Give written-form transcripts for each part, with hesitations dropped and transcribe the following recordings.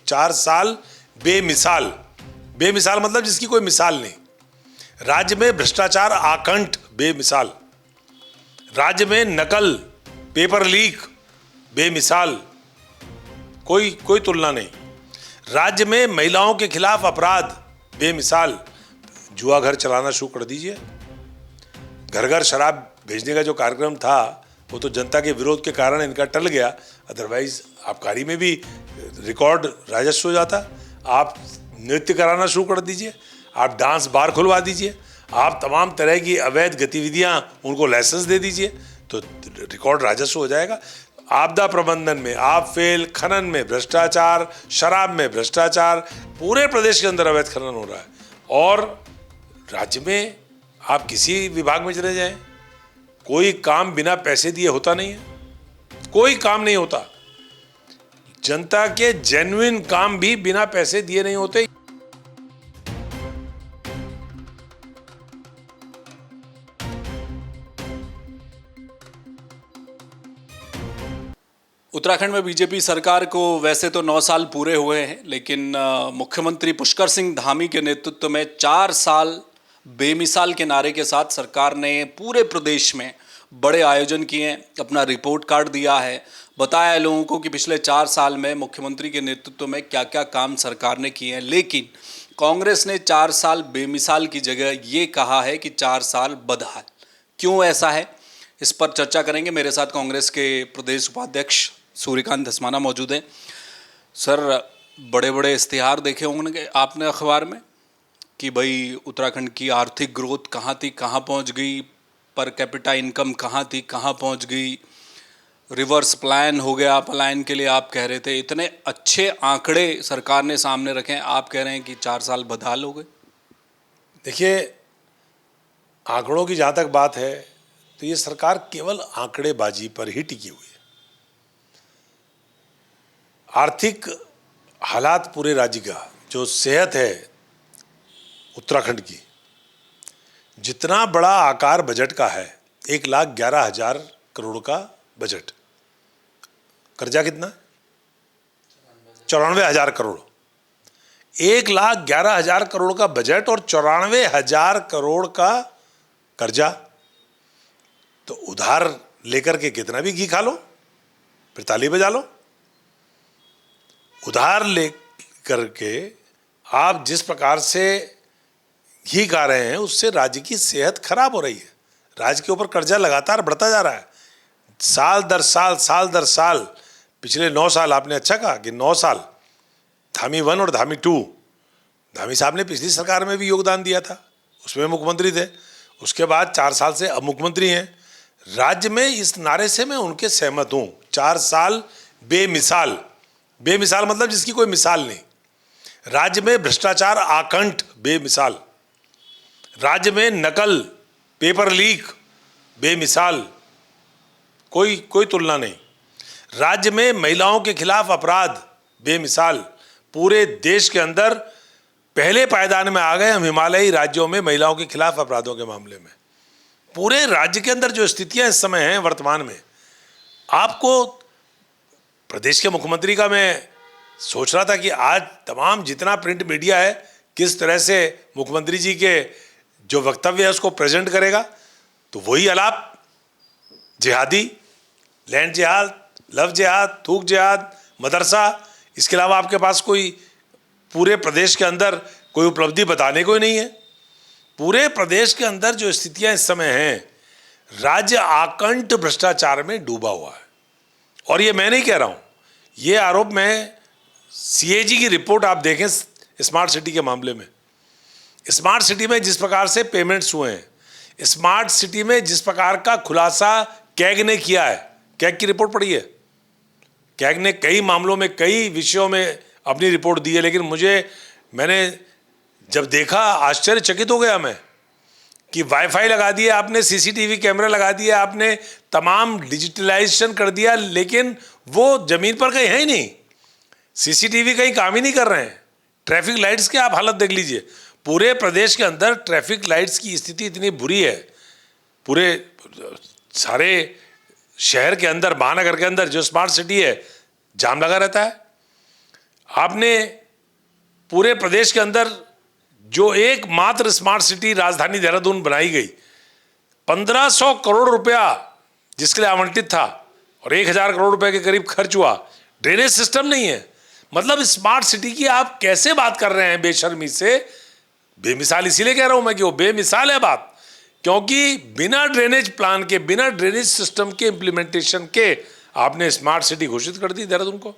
4 साल बेमिसाल, बेमिसाल मतलब जिसकी कोई मिसाल नहीं। राज्य में भ्रष्टाचार आकंठ बेमिसाल, राज्य में नकल, पेपर लीक बेमिसाल, कोई तुलना नहीं। राज्य में महिलाओं के खिलाफ अपराध बेमिसाल। जुआ घर चलाना शुरू कर दीजिए। घर घर शराब भेजने का जो कार्यक्रम था वो तो जनता के विरोध के कारण इनका टल गया, अदरवाइज आबकारी में भी रिकॉर्ड राजस्व हो जाता। आप नृत्य कराना शुरू कर दीजिए, आप डांस बार खुलवा दीजिए, आप तमाम तरह की अवैध गतिविधियां उनको लाइसेंस दे दीजिए तो रिकॉर्ड राजस्व हो जाएगा। आपदा प्रबंधन में आप फेल, खनन में भ्रष्टाचार, शराब में भ्रष्टाचार, पूरे प्रदेश के अंदर अवैध खनन हो रहा है। और राज्य में आप किसी विभाग में चले जाएं, कोई काम बिना पैसे दिए होता नहीं है, कोई काम नहीं होता। जनता के जेन्युइन काम भी बिना पैसे दिए नहीं होते। उत्तराखंड में बीजेपी सरकार को वैसे तो 9 साल पूरे हुए हैं, लेकिन मुख्यमंत्री पुष्कर सिंह धामी के नेतृत्व में 4 साल बेमिसाल के नारे के साथ सरकार ने पूरे प्रदेश में बड़े आयोजन किए, अपना रिपोर्ट कार्ड दिया है, बताया लोगों को कि पिछले 4 साल में मुख्यमंत्री के नेतृत्व में क्या क्या काम सरकार ने किए हैं। लेकिन कांग्रेस ने 4 साल बेमिसाल की जगह ये कहा है कि 4 साल बदहाल। क्यों ऐसा है, इस पर चर्चा करेंगे। मेरे साथ कांग्रेस के प्रदेश उपाध्यक्ष सूर्यकांत धस्माना मौजूद हैं। सर, बड़े बड़े इश्तिहार देखे होंगे आपने अखबार में कि भाई उत्तराखंड की आर्थिक ग्रोथ कहाँ थी, कहाँ पहुँच गई, पर कैपिटा इनकम कहाँ थी, कहाँ पहुँच गई, रिवर्स प्लान हो गया, पलायन के लिए आप कह रहे थे। इतने अच्छे आंकड़े सरकार ने सामने रखे, आप कह रहे हैं कि 4 साल बदहाल हो गए। देखिए, आंकड़ों की जहाँ तक बात है तो ये सरकार केवल आंकड़ेबाजी पर ही टिकी हुई है। आर्थिक हालात पूरे राज्य का, जो सेहत है उत्तराखंड की, जितना बड़ा आकार बजट का है, 1,11,000 करोड़ का बजट, कर्जा कितना, 94,000 करोड़। 1,11,000 करोड़ का बजट और 94,000 करोड़ का कर्जा, तो उधार लेकर के कितना भी घी खा लो, फिर ताली बजा लो। उधार ले करके आप जिस प्रकार से घी खा रहे हैं उससे राज्य की सेहत खराब हो रही है। राज्य के ऊपर कर्जा लगातार बढ़ता जा रहा है, साल दर साल। पिछले 9 साल, आपने अच्छा कहा कि 9 साल, धामी 1 और धामी 2, धामी साहब ने पिछली सरकार में भी योगदान दिया था, उसमें मुख्यमंत्री थे। उसके बाद 4 साल से अब मुख्यमंत्री हैं। राज्य में इस नारे से मैं उनके सहमत हूं। 4 साल बेमिसाल, बेमिसाल मतलब जिसकी कोई मिसाल नहीं। राज्य में भ्रष्टाचार आकंठ बेमिसाल, राज्य में नकल, पेपर लीक बेमिसाल, कोई तुलना नहीं। राज्य में महिलाओं के खिलाफ अपराध बेमिसाल। पूरे देश के अंदर पहले पायदान में आ गए हम हिमालयी राज्यों में महिलाओं के खिलाफ अपराधों के मामले में। पूरे राज्य के अंदर जो स्थितियां इस समय हैं वर्तमान में, आपको प्रदेश के मुख्यमंत्री का मैं सोच रहा था कि आज तमाम जितना प्रिंट मीडिया है किस तरह से मुख्यमंत्री जी के जो वक्तव्य है उसको प्रेजेंट करेगा, तो वही आलाप जिहादी, लैंड जिहाद, लव जिहाद, थूक जिहाद, मदरसा, इसके अलावा आपके पास कोई पूरे प्रदेश के अंदर कोई उपलब्धि बताने को ही नहीं है। पूरे प्रदेश के अंदर जो स्थितियां इस समय हैं, राज्य आकंठ भ्रष्टाचार में डूबा हुआ है। और ये मैं नहीं कह रहा हूं, ये आरोप मैं सीएजी की रिपोर्ट आप देखें स्मार्ट सिटी के मामले में। स्मार्ट सिटी में जिस प्रकार से पेमेंट्स हुए हैं, स्मार्ट सिटी में जिस प्रकार का खुलासा कैग ने किया है, कैग की रिपोर्ट पढ़ी है, कैग ने कई मामलों में कई विषयों में अपनी रिपोर्ट दी है। लेकिन मैंने जब देखा आश्चर्यचकित हो गया मैं कि वाईफाई लगा दिया आपने, सीसीटीवी कैमरा लगा दिया आपने, तमाम डिजिटलाइजेशन कर दिया, लेकिन वो जमीन पर कहीं है ही नहीं। सीसीटीवी कहीं काम ही नहीं कर रहे हैं। ट्रैफिक लाइट्स की आप हालत देख लीजिए। पूरे प्रदेश के अंदर ट्रैफिक लाइट्स की स्थिति इतनी बुरी है, पूरे सारे शहर के अंदर, महानगर के अंदर जो स्मार्ट सिटी है, जाम लगा रहता है। आपने पूरे प्रदेश के अंदर जो एकमात्र स्मार्ट सिटी राजधानी देहरादून बनाई गई, 1500 करोड़ रुपया जिसके लिए आवंटित था और 1000 करोड़ रुपए के करीब खर्च हुआ, ड्रेनेज सिस्टम नहीं है। मतलब स्मार्ट सिटी की आप कैसे बात कर रहे हैं बेशर्मी से। बेमिसाल इसीलिए कह रहा हूं मैं कि वो बेमिसाल है बात, क्योंकि बिना ड्रेनेज प्लान के, बिना ड्रेनेज सिस्टम के इंप्लीमेंटेशन के आपने स्मार्ट सिटी घोषित कर दी देहरादून को।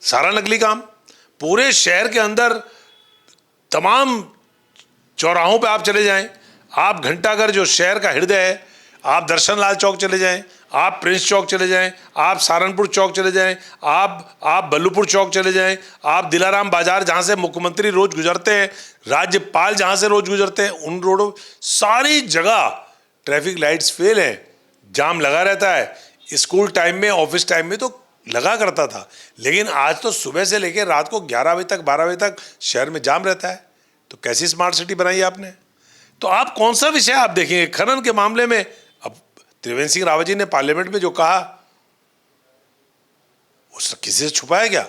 सारा नकली काम। पूरे शहर के अंदर तमाम चौराहों पे आप चले जाएं, आप घंटाघर जो शहर का हृदय है, आप दर्शन लाल चौक चले जाएं, आप प्रिंस चौक चले जाएं, आप सहारनपुर चौक चले जाएं, आप बल्लूपुर चौक चले जाएं, आप दिलाराम बाजार जहां से मुख्यमंत्री रोज गुजरते हैं, राज्यपाल जहां से रोज गुजरते हैं, उन रोडों सारी जगह ट्रैफिक लाइट्स फेल हैं, जाम लगा रहता है। स्कूल टाइम में, ऑफिस टाइम में तो लगा करता था, लेकिन आज तो सुबह से लेकर रात को 11 बजे तक, 12 बजे तक शहर में जाम रहता है। तो कैसी स्मार्ट सिटी बनाई आपने? तो आप कौन सा विषय आप देखेंगे खनन के मामले में? अब त्रिवेंद्र सिंह रावत जी ने पार्लियामेंट में जो कहा, उस किसी से छुपाया क्या?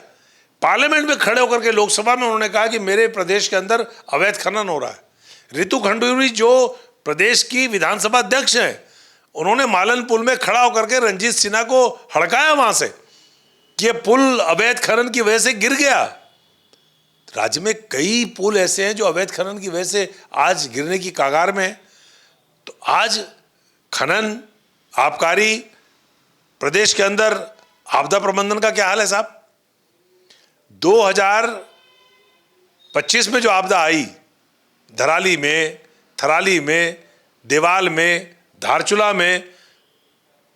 पार्लियामेंट में खड़े होकर के लोकसभा में उन्होंने कहा कि मेरे प्रदेश के अंदर अवैध खनन हो रहा है। रितु खंडूरी जो प्रदेश की विधानसभा अध्यक्ष हैं, उन्होंने मालन पुल में खड़ा होकर के रंजीत सिन्हा को हड़काया वहां से कि ये पुल अवैध खनन की वजह से गिर गया। राज्य में कई पुल ऐसे हैं जो अवैध खनन की वजह से आज गिरने की कगार में है। तो आज खनन, आबकारी, प्रदेश के अंदर आपदा प्रबंधन का क्या हाल है साहब? 2025 में जो आपदा आई, धराली में, थराली में, देवाल में, धारचूला में,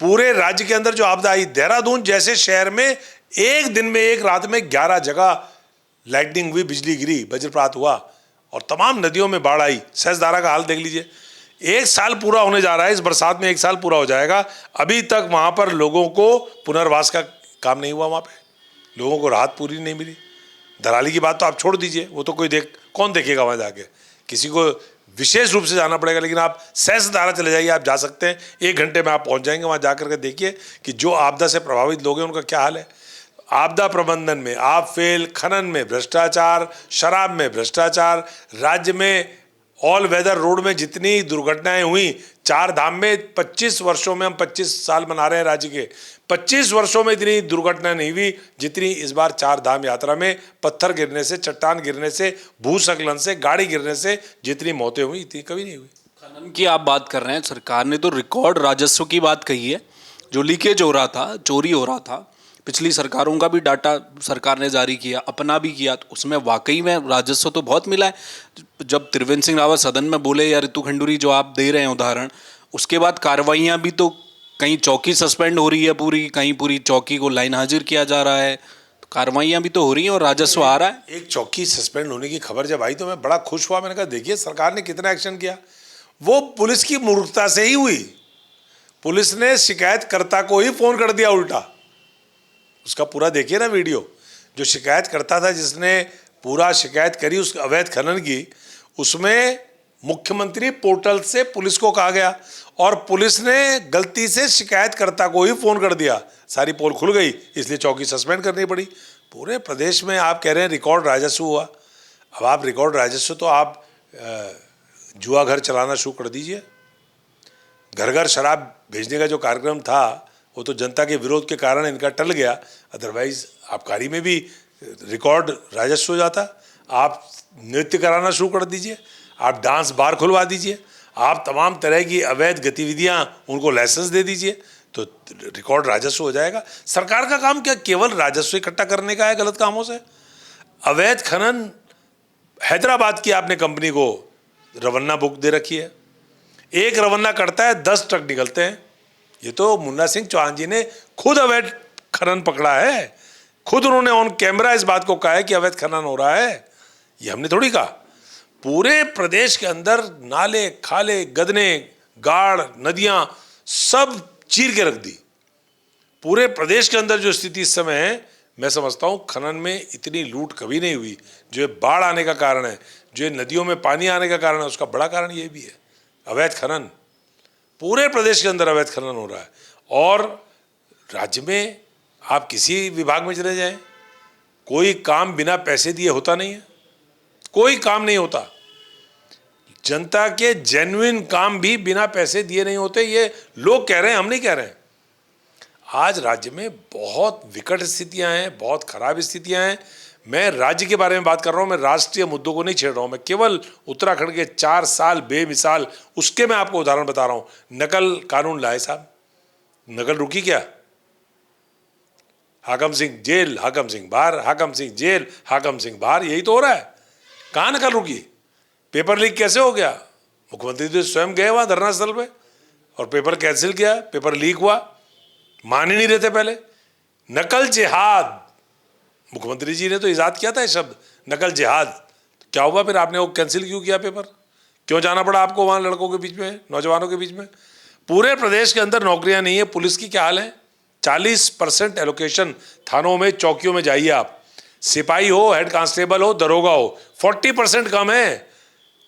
पूरे राज्य के अंदर जो आपदा आई, देहरादून जैसे शहर में एक दिन में, एक रात में 11 जगह लाइटनिंग हुई, बिजली गिरी, वज्रपात हुआ और तमाम नदियों में बाढ़ आई। सहस्त्रधारा का हाल देख लीजिए। 1 साल पूरा होने जा रहा है, इस बरसात में 1 साल पूरा हो जाएगा, अभी तक वहां पर लोगों को पुनर्वास का काम नहीं हुआ, वहां पे लोगों को राहत पूरी नहीं मिली। धराली की बात तो आप छोड़ दीजिए, वो तो कौन देखेगा वहां जाके, किसी को विशेष रूप से जाना पड़ेगा। लेकिन आप सहस्त्रधारा चले जाइए, आप जा सकते हैं, 1 घंटे में आप पहुंच जाएंगे। वहां जाकर के देखिए कि जो आपदा से प्रभावित लोग हैं उनका क्या हाल है। आपदा प्रबंधन में आप फेल, खनन में भ्रष्टाचार, शराब में भ्रष्टाचार, राज्य में ऑल वेदर रोड में जितनी दुर्घटनाएं हुई, 4 धाम में 25 वर्षों में, हम 25 साल मना रहे हैं राज्य के, 25 वर्षों में इतनी दुर्घटना नहीं हुई जितनी इस बार 4 धाम यात्रा में पत्थर गिरने से, चट्टान गिरने से, भूस्खलन से, गाड़ी गिरने से जितनी मौतें हुई इतनी कभी नहीं हुई। खनन की आप बात कर रहे हैं, सरकार ने तो रिकॉर्ड राजस्व की बात कही है। जो लीकेज हो रहा था, चोरी हो रहा था, पिछली सरकारों का भी डाटा सरकार ने जारी किया, अपना भी किया, तो उसमें वाकई में राजस्व तो बहुत मिला है। जब त्रिवेंद्र सिंह रावत सदन में बोले, या रितु खंडूरी जो आप दे रहे हैं उदाहरण, उसके बाद कार्रवाइयाँ भी तो, कहीं चौकी सस्पेंड हो रही है पूरी, कहीं पूरी चौकी को लाइन हाजिर किया जा रहा है, तो कार्रवाइयाँ भी तो हो रही हैं और राजस्व आ रहा है। एक चौकी सस्पेंड होने की खबर जब आई तो मैं बड़ा खुश हुआ। मैंने कहा देखिए सरकार ने कितना एक्शन किया। वो पुलिस की मूर्खता से ही हुई। पुलिस ने शिकायतकर्ता को ही फोन कर दिया उल्टा। उसका पूरा देखिए ना वीडियो, जो शिकायत करता था, जिसने पूरा शिकायत करी उस अवैध खनन की, उसमें मुख्यमंत्री पोर्टल से पुलिस को कहा गया और पुलिस ने गलती से शिकायतकर्ता को ही फोन कर दिया। सारी पोल खुल गई, इसलिए चौकी सस्पेंड करनी पड़ी। पूरे प्रदेश में आप कह रहे हैं रिकॉर्ड राजस्व हुआ। अब आप रिकॉर्ड राजस्व तो आप जुआ घर चलाना शुरू कर दीजिए। घर घर शराब भेजने का जो कार्यक्रम था वो तो जनता के विरोध के कारण इनका टल गया, अदरवाइज आबकारी में भी रिकॉर्ड राजस्व हो जाता। आप नृत्य कराना शुरू कर दीजिए, आप डांस बार खुलवा दीजिए, आप तमाम तरह की अवैध गतिविधियां उनको लाइसेंस दे दीजिए, तो रिकॉर्ड राजस्व हो जाएगा। सरकार का काम क्या केवल राजस्व इकट्ठा करने का है गलत कामों से? अवैध खनन, हैदराबाद की आपने कंपनी को रवन्ना बुक दे रखी है, 1 रवन्ना करता है 10 ट्रक निकलते हैं। ये तो मुन्ना सिंह चौहान जी ने खुद अवैध खनन पकड़ा है, खुद उन्होंने ऑन कैमरा इस बात को कहा है कि अवैध खनन हो रहा है। ये हमने थोड़ी कहा। पूरे प्रदेश के अंदर नाले, खाले, गदने, गाड़, नदियां सब चीर के रख दी। पूरे प्रदेश के अंदर जो स्थिति इस समय है, मैं समझता हूं खनन में इतनी लूट कभी नहीं हुई। जो बाढ़ आने का कारण है, जो नदियों में पानी आने का कारण है, उसका बड़ा कारण ये भी है अवैध खनन। पूरे प्रदेश के अंदर अवैध खनन हो रहा है। और राज्य में आप किसी विभाग में चले जाएं, कोई काम बिना पैसे दिए होता नहीं है, कोई काम नहीं होता। जनता के जेन्युइन काम भी बिना पैसे दिए नहीं होते। ये लोग कह रहे हैं, हम नहीं कह रहे हैं। आज राज्य में बहुत विकट स्थितियां हैं, बहुत खराब स्थितियां हैं। मैं राज्य के बारे में बात कर रहा हूं, मैं राष्ट्रीय मुद्दों को नहीं छेड़ रहा हूं। मैं केवल उत्तराखंड के 4 साल बेमिसाल, उसके मैं आपको उदाहरण बता रहा हूं। नकल कानून लाए साहब, नकल रुकी क्या? हाकम सिंह जेल, हाकम सिंह बाहर, हाकम सिंह जेल, हाकम सिंह बाहर, यही तो हो रहा है। कहां नकल रुकी? पेपर लीक कैसे हो गया? मुख्यमंत्री तो स्वयं गए वहां धरना स्थल पे और पेपर कैंसिल किया, पेपर लीक हुआ, मान ही नहीं रहते पहले। नकल जिहाद, मुख्यमंत्री जी ने तो इजाद किया था ये शब्द, नकल जिहाद। तो क्या हुआ फिर? आपने वो कैंसिल क्यों किया पेपर? क्यों जाना पड़ा आपको वहां लड़कों के बीच में, नौजवानों के बीच में? पूरे प्रदेश के अंदर नौकरियां नहीं है। पुलिस की क्या हाल है? 40% एलोकेशन थानों में, चौकियों में जाइए आप, सिपाही हो, हेड कांस्टेबल हो, दरोगा हो, 40% कम है।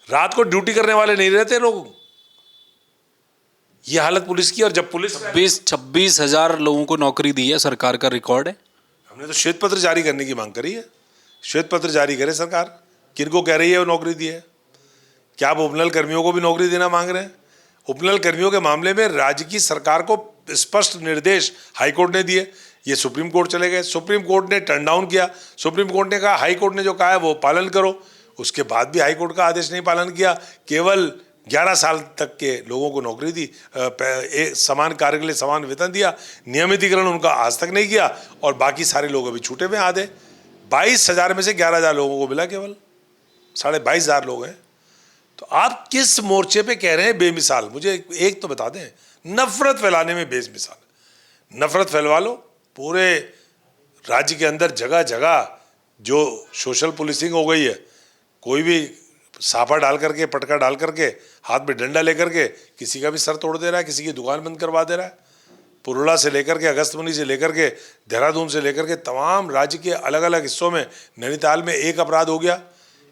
रात को ड्यूटी करने वाले नहीं रहते लोग। ये हालत पुलिस की। और जब पुलिस 26 हजार लोगों को नौकरी दी है, सरकार का रिकॉर्ड है। हमने तो श्वेत पत्र जारी करने की मांग करी है। श्वेत पत्र जारी करे सरकार, किनको कह रही है वो नौकरी दी है। क्या आप उपनल कर्मियों को भी नौकरी देना मांग रहे हैं? उपनल कर्मियों के मामले में राज्य की सरकार को स्पष्ट निर्देश हाईकोर्ट ने दिए, ये सुप्रीम कोर्ट चले गए, सुप्रीम कोर्ट ने टर्न डाउन किया। सुप्रीम कोर्ट ने कहा हाईकोर्ट ने जो कहा है वो पालन करो। उसके बाद भी हाईकोर्ट का आदेश नहीं पालन किया। केवल 11 साल तक के लोगों को नौकरी दी, समान कार्य के लिए समान वेतन दिया, नियमितीकरण उनका आज तक नहीं किया, और बाकी सारे लोग अभी छूटे हुए आधे। 22,000 में से 11,000 लोगों को मिला, केवल 22,500 लोग हैं। तो आप किस मोर्चे पे कह रहे हैं बेमिसाल? मुझे एक तो बता दें। नफरत फैलाने में बेमिसाल। नफरत फैलवा लो पूरे राज्य के अंदर, जगह जगह जो सोशल पुलिसिंग हो गई है। कोई भी साफा डाल करके, पटका डाल करके, हाथ में डंडा लेकर के किसी का भी सर तोड़ दे रहा है, किसी की दुकान बंद करवा दे रहा है। पुरुला से लेकर के, अगस्तमुनि से लेकर के, देहरादून से लेकर के तमाम राज्य के अलग अलग हिस्सों में, नैनीताल में एक अपराध हो गया,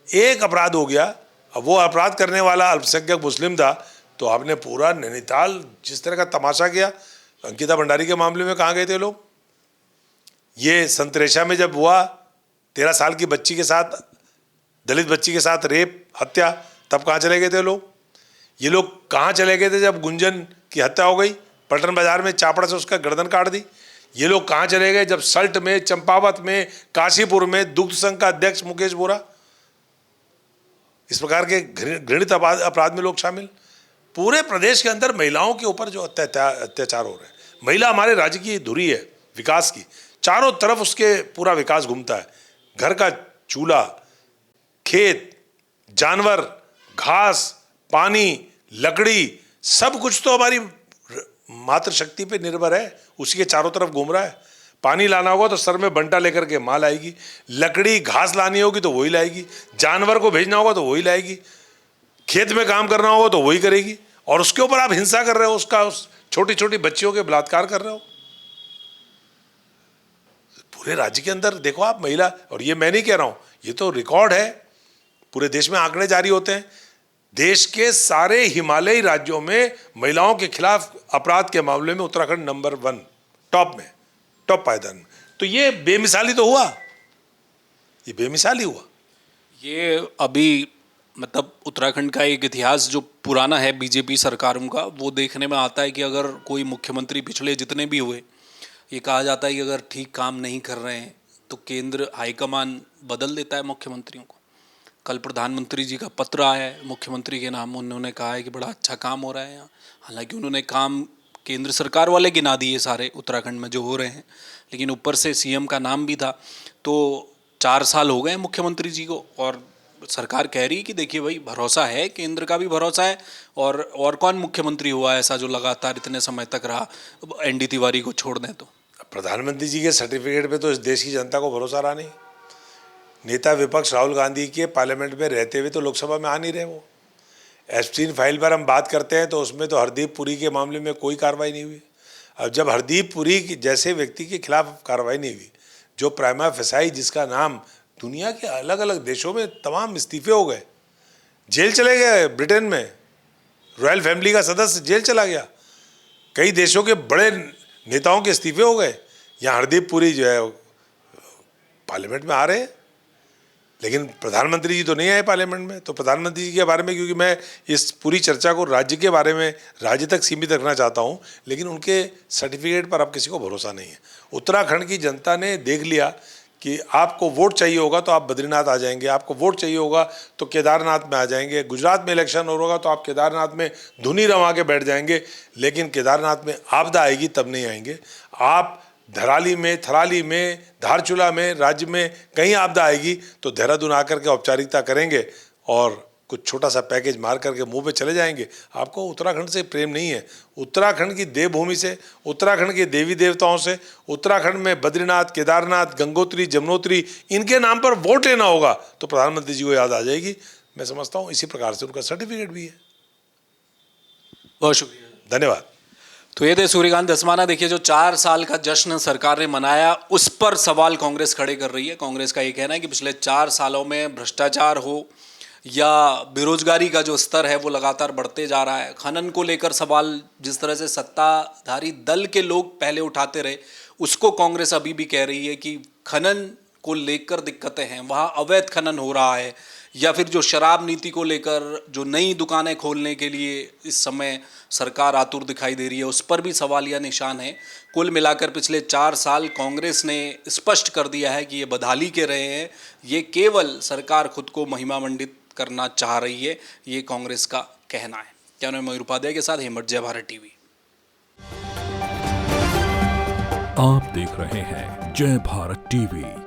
एक अपराध हो गया। अब वो अपराध करने वाला अल्पसंख्यक मुस्लिम था, तो आपने पूरा नैनीताल जिस तरह का तमाशा किया। अंकिता भंडारी के मामले में कहाँ गए थे लोग? ये संतरेशा में जब हुआ 13 साल की बच्ची के साथ, दलित बच्ची के साथ रेप, हत्या, तब कहाँ चले गए थे लोग? ये लोग कहाँ चले गए थे जब गुंजन की हत्या हो गई, पलटन बाजार में चापड़ से उसका गर्दन काट दी? ये लोग कहाँ चले गए जब सल्ट में, चंपावत में, काशीपुर में दुग्ध संघ का अध्यक्ष मुकेश बोरा, इस प्रकार के घृणित अपराध में लोग शामिल? पूरे प्रदेश के अंदर महिलाओं के ऊपर जो अत्याचार हो रहे हैं। महिला हमारे राज्य की धुरी है विकास की, चारों तरफ उसके पूरा विकास घूमता है। घर का चूल्हा, खेत, जानवर, घास, पानी, लकड़ी, सब कुछ तो हमारी मातृशक्ति पे निर्भर है, उसी के चारों तरफ घूम रहा है। पानी लाना होगा तो सर में बंटा लेकर के माँ लाएगी, लकड़ी घास लानी होगी तो वही लाएगी, जानवर को भेजना होगा तो वही लाएगी, खेत में काम करना होगा तो वही करेगी। और उसके ऊपर आप हिंसा कर रहे हो, उसका उस छोटी छोटी बच्चियों के बलात्कार कर रहे हो। पूरे राज्य के अंदर देखो आप महिला, और ये मैं नहीं कह रहा हूं, ये तो रिकॉर्ड है, पूरे देश में आंकड़े जारी होते हैं। देश के सारे हिमालयी राज्यों में महिलाओं के खिलाफ अपराध के मामले में उत्तराखंड नंबर 1 टॉप में, टॉप पायदान में। तो ये बेमिसाली तो हुआ, ये बेमिसाली हुआ। ये अभी मतलब उत्तराखंड का एक इतिहास जो पुराना है बीजेपी सरकारों का, वो देखने में आता है कि अगर कोई मुख्यमंत्री पिछले जितने भी हुए, ये कहा जाता है कि अगर ठीक काम नहीं कर रहे हैं तो केंद्र हाईकमान बदल देता है मुख्यमंत्रियों को। कल प्रधानमंत्री जी का पत्र आया है मुख्यमंत्री के नाम, उन्होंने कहा है कि बड़ा अच्छा काम हो रहा है यहाँ। हालांकि उन्होंने काम केंद्र सरकार वाले गिना दिए सारे उत्तराखंड में जो हो रहे हैं, लेकिन ऊपर से सीएम का नाम भी था। तो 4 साल हो गए मुख्यमंत्री जी को, और सरकार कह रही है कि देखिए भाई भरोसा है, केंद्र का भी भरोसा है। और कौन मुख्यमंत्री हुआ ऐसा जो लगातार इतने समय तक रहा, एनडी तिवारी को छोड़ दें तो? प्रधानमंत्री जी के सर्टिफिकेट पे तो इस देश की जनता को भरोसा रहा नहीं। नेता विपक्ष राहुल गांधी के पार्लियामेंट में रहते हुए तो लोकसभा में आ नहीं रहे। वो एप्स्टीन फाइल पर हम बात करते हैं तो उसमें तो हरदीप पुरी के मामले में कोई कार्रवाई नहीं हुई। अब जब हरदीप पुरी जैसे व्यक्ति के खिलाफ कार्रवाई नहीं हुई, जो प्राइमा फेसाई, जिसका नाम दुनिया के अलग अलग देशों में तमाम इस्तीफे हो गए, जेल चले गए, ब्रिटेन में रॉयल फैमिली का सदस्य जेल चला गया, कई देशों के बड़े नेताओं के इस्तीफे हो गए, यहाँ हरदीप पुरी जो है पार्लियामेंट में आ रहे हैं, लेकिन प्रधानमंत्री जी तो नहीं आए पार्लियामेंट में। तो प्रधानमंत्री जी के बारे में, क्योंकि मैं इस पूरी चर्चा को राज्य के बारे में, राज्य तक सीमित रखना चाहता हूं, लेकिन उनके सर्टिफिकेट पर अब किसी को भरोसा नहीं है। उत्तराखंड की जनता ने देख लिया कि आपको वोट चाहिए होगा तो आप बद्रीनाथ आ जाएंगे, आपको वोट चाहिए होगा तो केदारनाथ में आ जाएंगे, गुजरात में इलेक्शन हो होगा तो आप केदारनाथ में धुनी रवा के बैठ जाएंगे, लेकिन केदारनाथ में आपदा आएगी तब नहीं आएंगे। आप धराली में, थराली में, धारचूला में, राज्य में कहीं आपदा आएगी तो देहरादून आकर के औपचारिकता करेंगे और कुछ छोटा सा पैकेज मार करके मुंह पे चले जाएंगे। आपको उत्तराखंड से प्रेम नहीं है, उत्तराखंड की देवभूमि से, उत्तराखंड के देवी देवताओं से, उत्तराखंड में बद्रीनाथ, केदारनाथ, गंगोत्री, जमुनोत्री, इनके नाम पर वोट लेना होगा तो प्रधानमंत्री जी को याद आ जाएगी। मैं समझता हूँ इसी प्रकार से उनका सर्टिफिकेट भी है। बहुत शुक्रिया, धन्यवाद। तो ये थे सूर्यकांत धस्माना। देखिए, जो 4 साल का जश्न सरकार ने मनाया, उस पर सवाल कांग्रेस खड़े कर रही है। कांग्रेस का ये कहना है कि पिछले 4 सालों में भ्रष्टाचार हो या बेरोजगारी का जो स्तर है वो लगातार बढ़ते जा रहा है। खनन को लेकर सवाल जिस तरह से सत्ताधारी दल के लोग पहले उठाते रहे, उसको कांग्रेस अभी भी कह रही है कि खनन को लेकर दिक्कतें हैं, वहाँ अवैध खनन हो रहा है, या फिर जो शराब नीति को लेकर जो नई दुकानें खोलने के लिए इस समय सरकार आतुर दिखाई दे रही है, उस पर भी सवालिया निशान है। कुल मिलाकर पिछले 4 साल कांग्रेस ने स्पष्ट कर दिया है कि ये बदहाली के रहे हैं, ये केवल सरकार खुद को महिमा मंडित करना चाह रही है, ये कांग्रेस का कहना है। कैमरा मयूर उपाध्याय के साथ हेमंत, जय भारत टीवी। आप देख रहे हैं जय भारत टीवी।